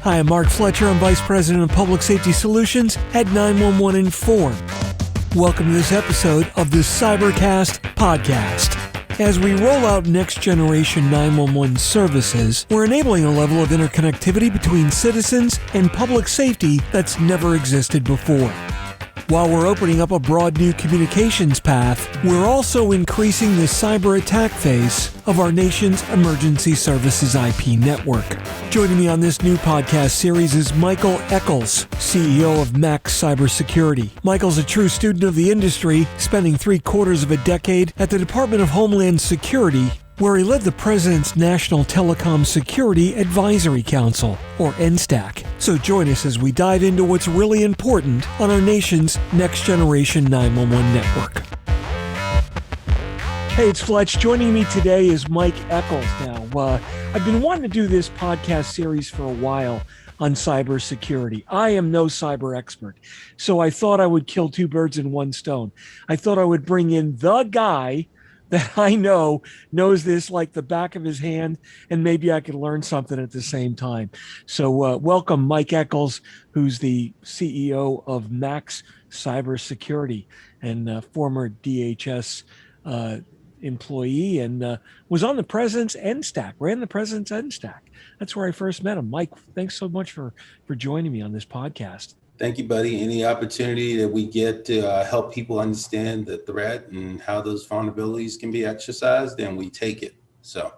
Hi, I'm Mark Fletcher. I'm Vice President of Public Safety Solutions at 911 Inform. Welcome to this episode of the CyberCast Podcast. As we roll out next-generation 911 services, we're enabling a level of interconnectivity between citizens and public safety that's never existed before. While we're opening up a broad new communications path, we're also increasing the cyber attack phase of our nation's emergency services IP network. Joining me on this new podcast series is Michael Echols, CEO of Max Cybersecurity. Michael's a true student of the industry, spending 3/4 of a decade at the Department of Homeland Security, where he led the President's National Telecom Security Advisory Council, or NSTAC. So join us as we dive into what's really important on our nation's next-generation 911 network. Hey, it's Fletch. Joining me today is Mike Echols. Now, I've been wanting to do this podcast series for a while on cybersecurity. I am no cyber expert, so I thought I would kill two birds in one stone. I thought I would bring in the guy that I know knows this like the back of his hand, and maybe I could learn something at the same time. So welcome, Mike Echols, who's the CEO of Max Cybersecurity and former DHS employee, and was on the President's NSTAC, ran the President's NSTAC. That's where I first met him. Mike, thanks so much for joining me on this podcast. Thank you, buddy. Any opportunity that we get to help people understand the threat and how those vulnerabilities can be exercised, then we take it. So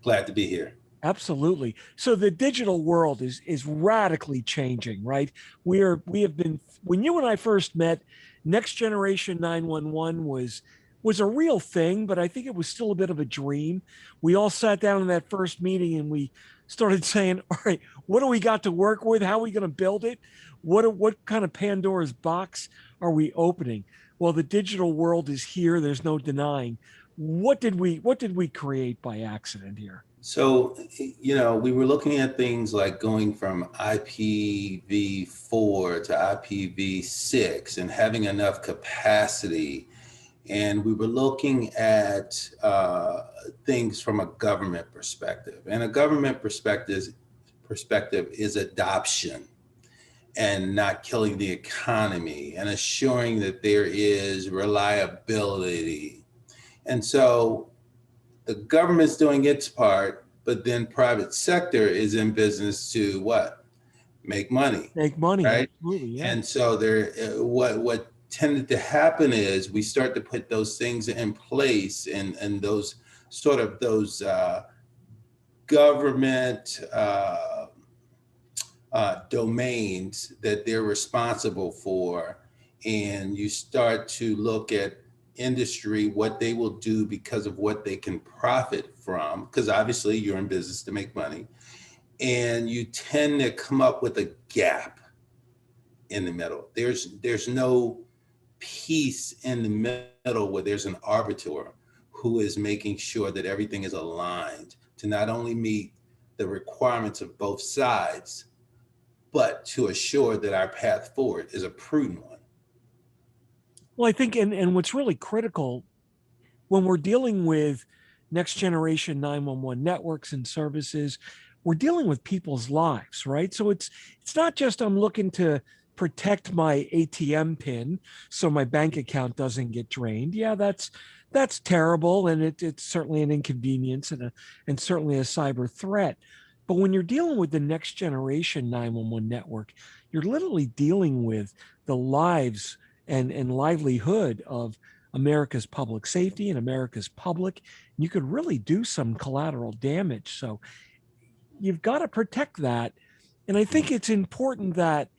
glad to be here. Absolutely. So the digital world is radically changing, right? We have been, when you and I first met, Next Generation 911 was a real thing, but I think it was still a bit of a dream. We all sat down in that first meeting and we started saying, all right, what do we got to work with? How are we going to build it? What kind of Pandora's box are we opening? Well, the digital world is here. There's no denying. What did we create by accident here? So, we were looking at things like going from IPv4 to IPv6 and having enough capacity. And we were looking at things from a government perspective. And a government perspective is adoption and not killing the economy and assuring that there is reliability. And so the government's doing its part, but then private sector is in business to what? Make money. Make money, right? Absolutely, yeah. And so what tended to happen is we start to put those things in place and those government domains that they're responsible for, and you start to look at industry, what they will do because of what they can profit from, because obviously you're in business to make money, and you tend to come up with a gap in the middle. There's no peace in the middle where there's an arbiter who is making sure that everything is aligned to not only meet the requirements of both sides, but to assure that our path forward is a prudent one. Well, I think, and what's really critical when we're dealing with next generation 911 networks and services, we're dealing with people's lives, right? So it's not just I'm looking to protect my ATM pin so my bank account doesn't get drained. Yeah, that's terrible, and it's certainly an inconvenience and certainly a cyber threat. But when you're dealing with the next generation 911 network, you're literally dealing with the lives and livelihood of America's public safety and America's public. You could really do some collateral damage. So you've got to protect that. And I think it's important that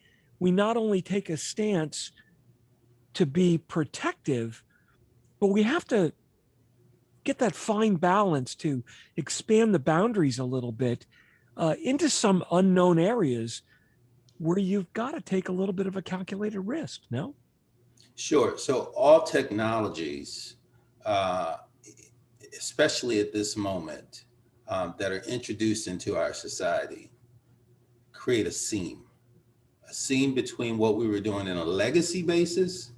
we not only take a stance to be protective, but we have to get that fine balance to expand the boundaries a little bit into some unknown areas where you've got to take a little bit of a calculated risk, no? Sure. So all technologies, especially at this moment, that are introduced into our society, create a seam between what we were doing in a legacy basis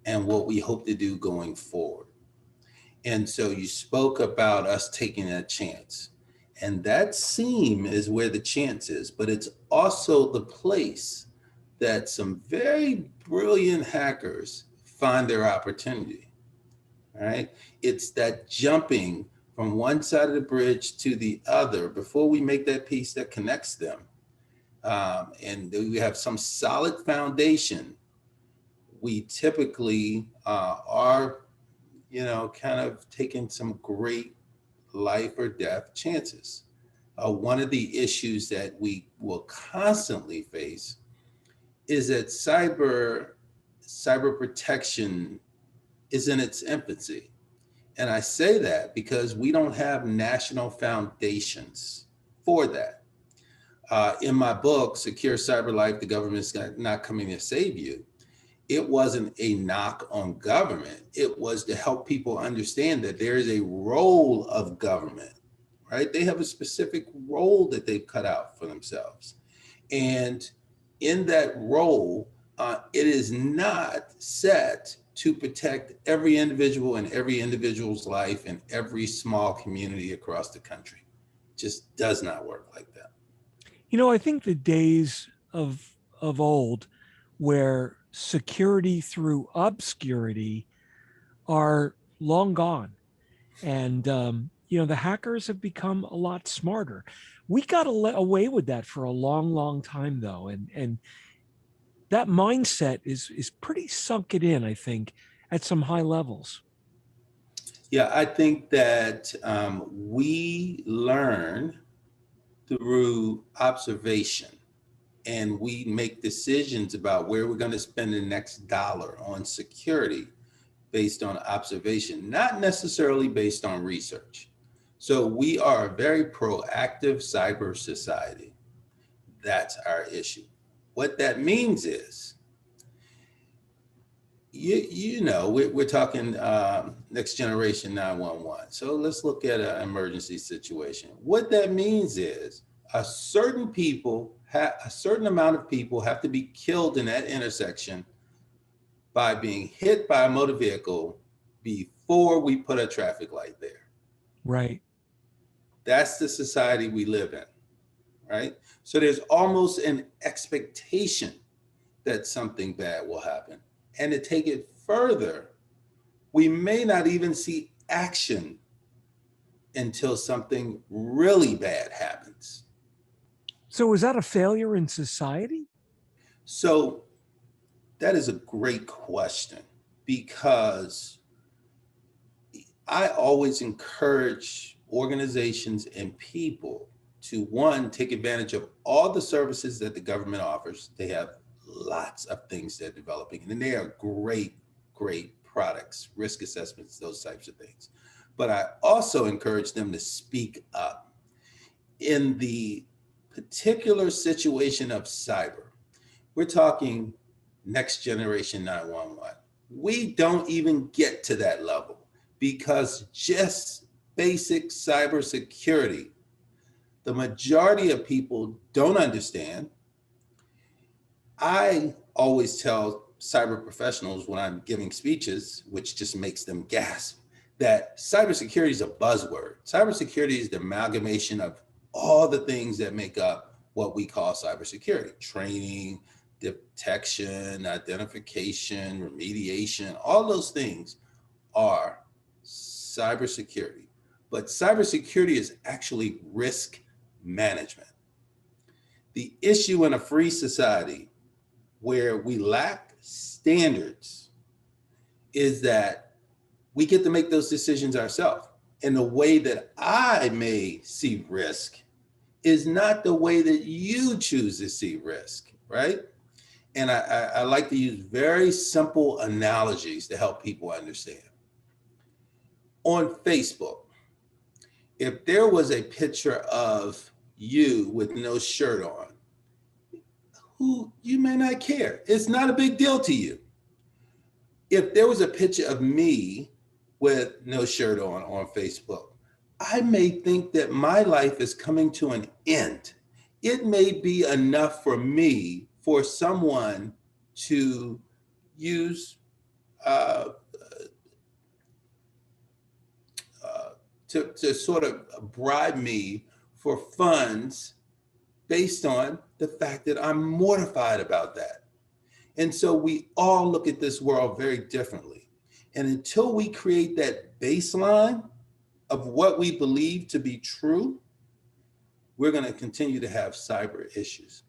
and what we hope to do going forward. And so you spoke about us taking that chance. And that seam is where the chance is, but it's also the place that some very brilliant hackers find their opportunity, right? It's that jumping from one side of the bridge to the other before we make that piece that connects them. And we have some solid foundation. We typically are, kind of taking some great life or death chances. One of the issues that we will constantly face is that cyber protection is in its infancy. And I say that because we don't have national foundations for that. In my book, Secure Cyber Life, the Government's Not Coming to Save You, it wasn't a knock on government. It was to help people understand that there is a role of government, right? They have a specific role that they've cut out for themselves. And in that role, it is not set to protect every individual and every individual's life in every small community across the country. It just does not work like that. I think the days of old where security through obscurity are long gone. And, the hackers have become a lot smarter. We got away with that for a long, long time, though. And that mindset is pretty sunken in, I think, at some high levels. Yeah, I think that we learn through observation, and we make decisions about where we're going to spend the next dollar on security based on observation, not necessarily based on research. So we are a very proactive cyber society. That's our issue. What that means is, we're talking next generation 911. So let's look at an emergency situation. What that means is a certain amount of people have to be killed in that intersection by being hit by a motor vehicle before we put a traffic light there. Right. That's the society we live in, right? So there's almost an expectation that something bad will happen. And to take it further, we may not even see action until something really bad happens. So is that a failure in society? So that is a great question, because I always encourage organizations and people to, one, take advantage of all the services that the government offers. They have lots of things they're developing, and they are great, great products, risk assessments, those types of things. But I also encourage them to speak up. In the particular situation of cyber, we're talking next generation 911. We don't even get to that level, because just basic cybersecurity, the majority of people don't understand. I always tell cyber professionals when I'm giving speeches, which just makes them gasp, that cybersecurity is a buzzword. Cybersecurity is the amalgamation of all the things that make up what we call cybersecurity: training, detection, identification, remediation. All those things are cybersecurity. But cybersecurity is actually risk management. The issue in a free society where we lack standards is that we get to make those decisions ourselves. And the way that I may see risk is not the way that you choose to see risk, right? And I like to use very simple analogies to help people understand. On Facebook, if there was a picture of you with no shirt on, who you may not care. It's not a big deal to you. If there was a picture of me with no shirt on Facebook, I may think that my life is coming to an end. It may be enough for me for someone to use to sort of bribe me for funds based on the fact that I'm mortified about that. And so we all look at this world very differently. And until we create that baseline of what we believe to be true, we're going to continue to have cyber issues.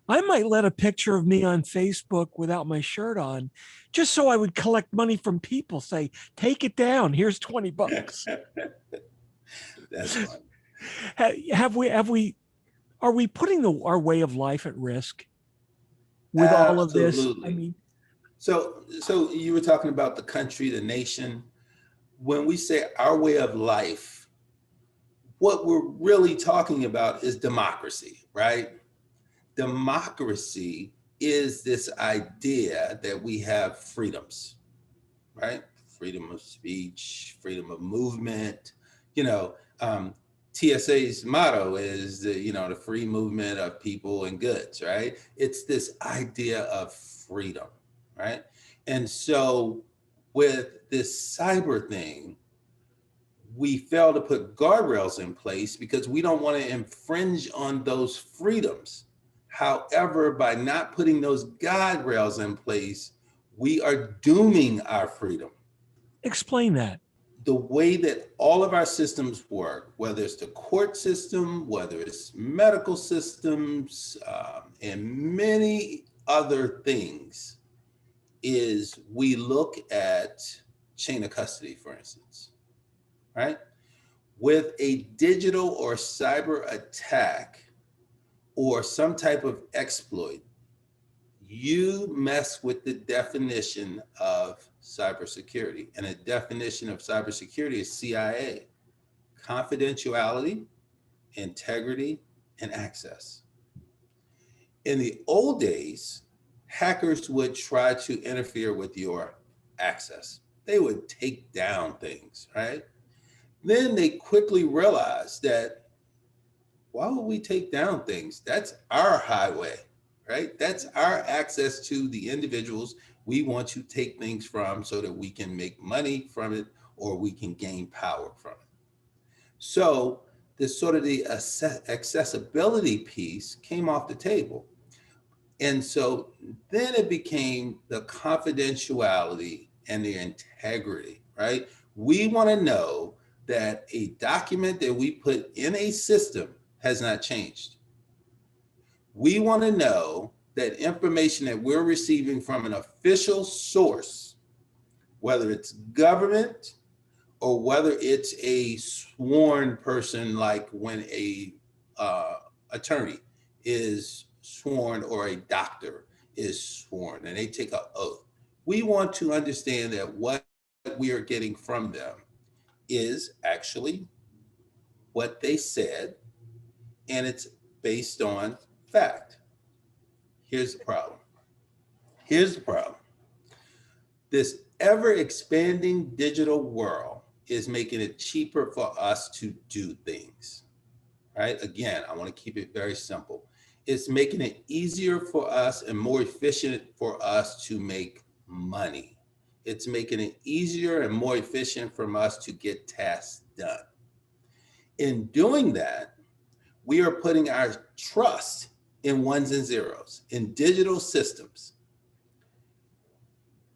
I might let a picture of me on Facebook without my shirt on, just so I would collect money from people. Say, take it down. Here's $20. That's fun. Are we putting our way of life at risk with all of this? Absolutely. I mean, so you were talking about the country, the nation. When we say our way of life, what we're really talking about is democracy, right? Democracy is this idea that we have freedoms, right? Freedom of speech, freedom of movement. TSA's motto is the free movement of people and goods, right? It's this idea of freedom, right? And so with this cyber thing, we fail to put guardrails in place because we don't want to infringe on those freedoms. However, by not putting those guardrails in place, we are dooming our freedom. Explain that. The way that all of our systems work, whether it's the court system, whether it's medical systems, and many other things, is we look at chain of custody, for instance, right? With a digital or cyber attack or some type of exploit, you mess with the definition of cybersecurity. And a definition of cybersecurity is CIA: confidentiality, integrity, and access. In the old days, hackers would try to interfere with your access. They would take down things, right? Then they quickly realized that, why would we take down things? That's our highway, right? That's our access to the individuals we want to take things from so that we can make money from it or we can gain power from it. So this sort of the accessibility piece came off the table. And so then it became the confidentiality and the integrity, right? We want to know that a document that we put in a system has not changed. We want to know that information that we're receiving from an official source, whether it's government or whether it's a sworn person, like when a attorney is sworn or a doctor is sworn and they take an oath. We want to understand that what we are getting from them is actually what they said, and it's based on fact. Here's the problem. This ever expanding digital world is making it cheaper for us to do things, right? Again, I want to keep it very simple. It's making it easier for us and more efficient for us to make money. It's making it easier and more efficient for us to get tasks done. In doing that, we are putting our trust in ones and zeros, in digital systems.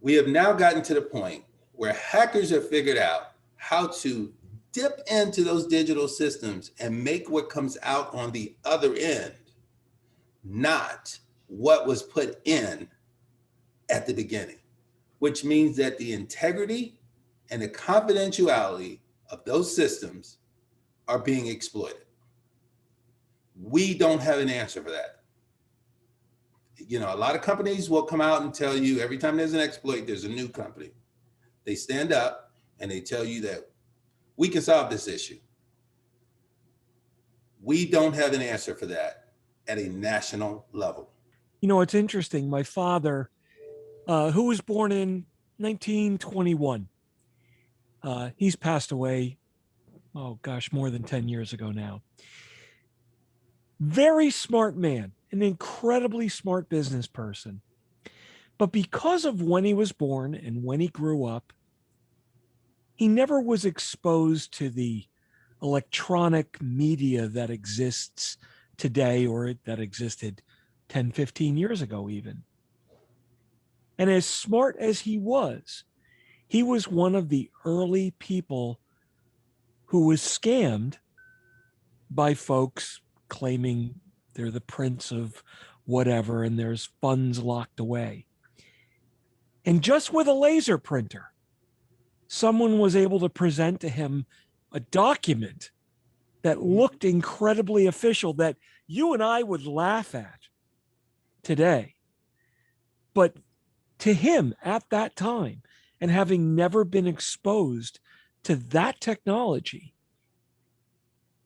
We have now gotten to the point where hackers have figured out how to dip into those digital systems and make what comes out on the other end not what was put in at the beginning, which means that the integrity and the confidentiality of those systems are being exploited. We don't have an answer for that. A lot of companies will come out and tell you every time there's an exploit, there's a new company. They stand up and they tell you that we can solve this issue. We don't have an answer for that at a national level. It's interesting. My father, who was born in 1921, he's passed away, more than 10 years ago now. Very smart man, an incredibly smart business person. But because of when he was born and when he grew up, he never was exposed to the electronic media that exists today or that existed 10, 15 years ago, even. And as smart as he was one of the early people who was scammed by folks claiming they're the prince of whatever and there's funds locked away. And just with a laser printer, someone was able to present to him a document that looked incredibly official that you and I would laugh at today. But to him at that time, and having never been exposed to that technology,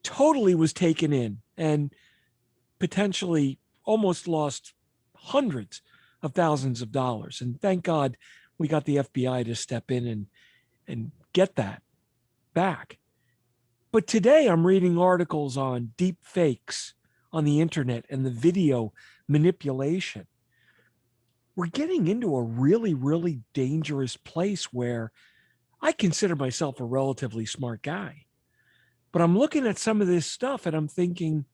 totally was taken in and potentially almost lost hundreds of thousands of dollars. And thank God we got the FBI to step in and get that back. But today I'm reading articles on deep fakes on the internet and the video manipulation. We're getting into a really, really dangerous place where I consider myself a relatively smart guy. But I'm looking at some of this stuff and I'm thinking,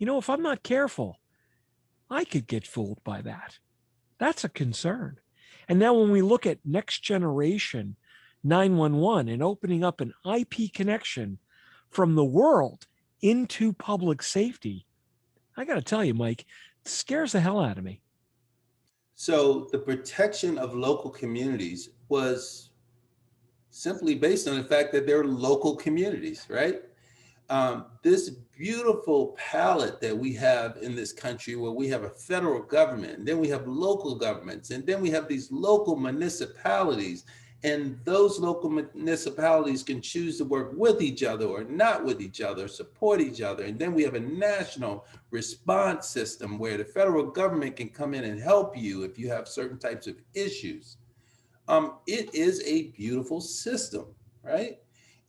if I'm not careful, I could get fooled by that. That's a concern. And now when we look at next generation 911 and opening up an IP connection from the world into public safety, I got to tell you, Mike, it scares the hell out of me. So the protection of local communities was simply based on the fact that they're local communities, right? This beautiful palette that we have in this country where we have a federal government, and then we have local governments, and then we have these local municipalities, and those local municipalities can choose to work with each other or not with each other, support each other. And then we have a national response system where the federal government can come in and help you if you have certain types of issues. It is a beautiful system, right?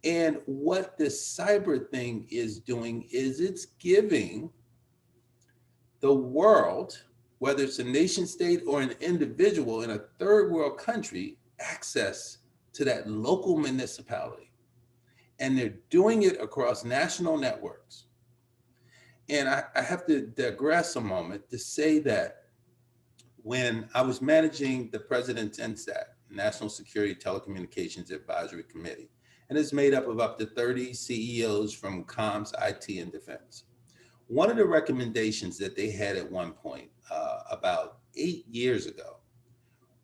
And what this cyber thing is doing is it's giving the world, whether it's a nation state or an individual in a third world country, access to that local municipality. And they're doing it across national networks. And I have to digress a moment to say that when I was managing the President's NSAC, National Security Telecommunications Advisory Committee, and it's made up of up to 30 CEOs from comms, IT, and defense. One of the recommendations that they had at one point, about 8 years ago,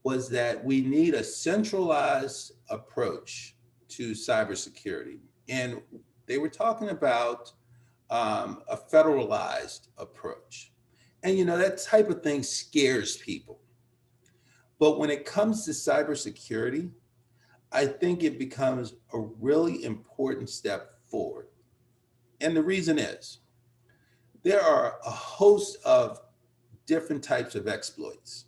was that we need a centralized approach to cybersecurity. And they were talking about a federalized approach. And that type of thing scares people. But when it comes to cybersecurity, I think it becomes a really important step forward. And the reason is, there are a host of different types of exploits,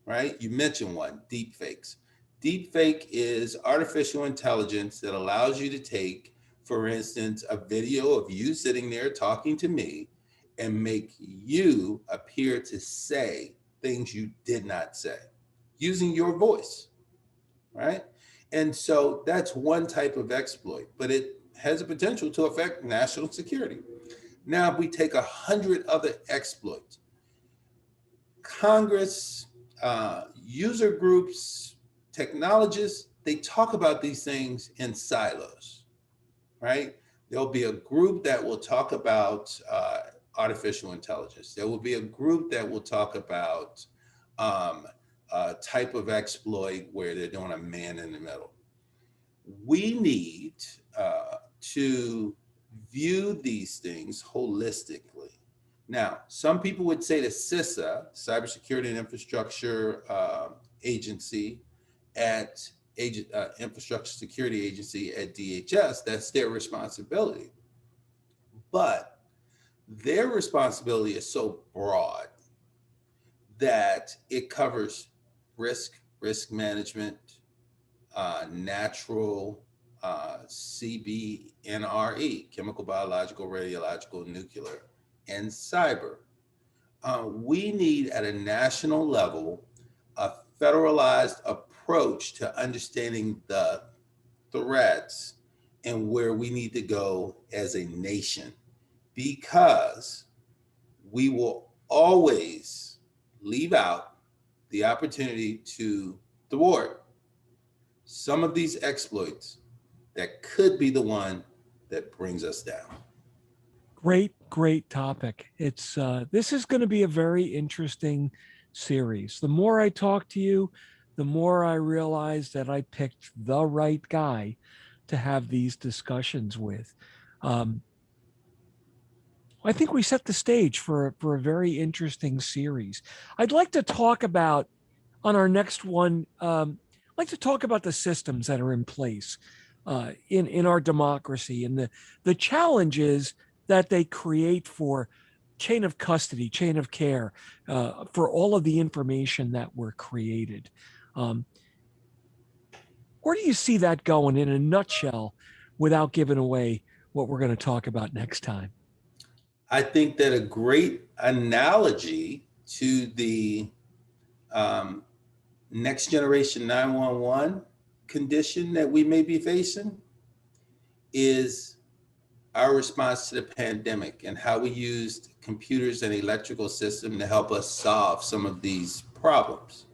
right? You mentioned one, deep fakes. Deep fake is artificial intelligence that allows you to take, for instance, a video of you sitting there talking to me and make you appear to say things you did not say using your voice, right? And so that's one type of exploit, but it has a potential to affect national security. Now, if we take 100 other exploits, Congress, user groups, technologists, they talk about these things in silos, right? There'll be a group that will talk about artificial intelligence. There will be a group that will talk about a type of exploit where they're doing a man in the middle. We need to view these things holistically. Now, some people would say the CISA, Cybersecurity and Infrastructure Agency at Infrastructure Security Agency at DHS, that's their responsibility. But their responsibility is so broad that it covers risk management, natural CBNRE, chemical, biological, radiological, nuclear, and cyber. We need at a national level a federalized approach to understanding the threats and where we need to go as a nation, because we will always leave out the opportunity to thwart some of these exploits that could be the one that brings us down. Great topic. It's this is going to be a very interesting series. The more I talk to you, the more I realize that I picked the right guy to have these discussions with. I think we set the stage for a very interesting series. I'd like to talk about, on our next one, I'd like to talk about the systems that are in place in our democracy, and the challenges that they create for chain of custody, chain of care, for all of the information that were created. Where do you see that going in a nutshell without giving away what we're going to talk about next time? I think that a great analogy to the next generation 911 condition that we may be facing is our response to the pandemic and how we used computers and electrical system to help us solve some of these problems.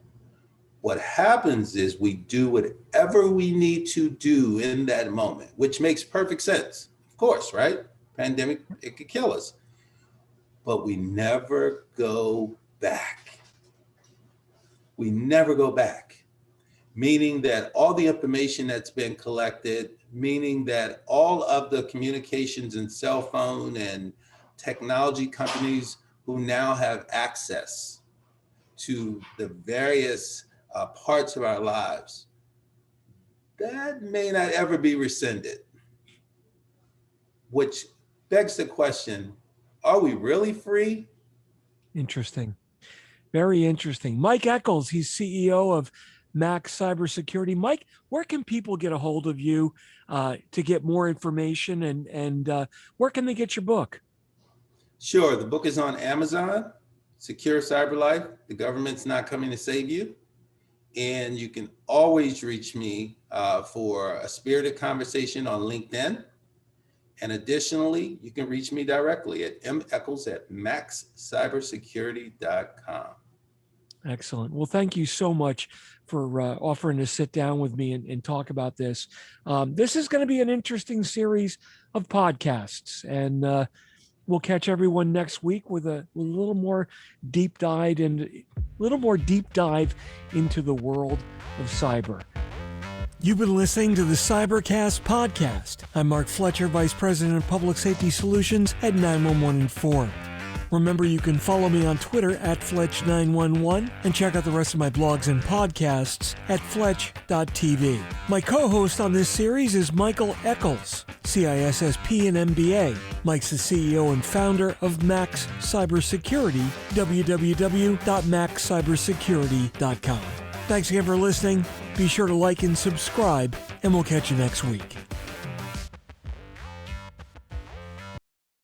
What happens is we do whatever we need to do in that moment, which makes perfect sense. Of course, right? Pandemic, it could kill us. But we never go back. We never go back. Meaning that all the information that's been collected, meaning that all of the communications and cell phone and technology companies who now have access to the various parts of our lives, that may not ever be rescinded. Which begs the question, are we really free? Interesting. Very interesting. Mike Echols, he's CEO of Max Cybersecurity. Mike, where can people get a hold of you to get more information, and where can they get your book? Sure. The book is on Amazon, Secure Cyber Life. The government's not coming to save you. And you can always reach me for a spirited conversation on LinkedIn. And additionally, you can reach me directly at mechols@maxcybersecurity.com. Excellent. Well, thank you so much for offering to sit down with me and talk about this. This is going to be an interesting series of podcasts, and we'll catch everyone next week with a little more deep dive into the world of cyber. You've been listening to the CyberCast Podcast. I'm Mark Fletcher, Vice President of Public Safety Solutions at 911 Informed. Remember, you can follow me on Twitter at Fletch911 and check out the rest of my blogs and podcasts at Fletch.tv. My co-host on this series is Michael Echols, CISSP and MBA. Mike's the CEO and founder of Max Cybersecurity, www.maxcybersecurity.com. Thanks again for listening. Be sure to like and subscribe, and we'll catch you next week.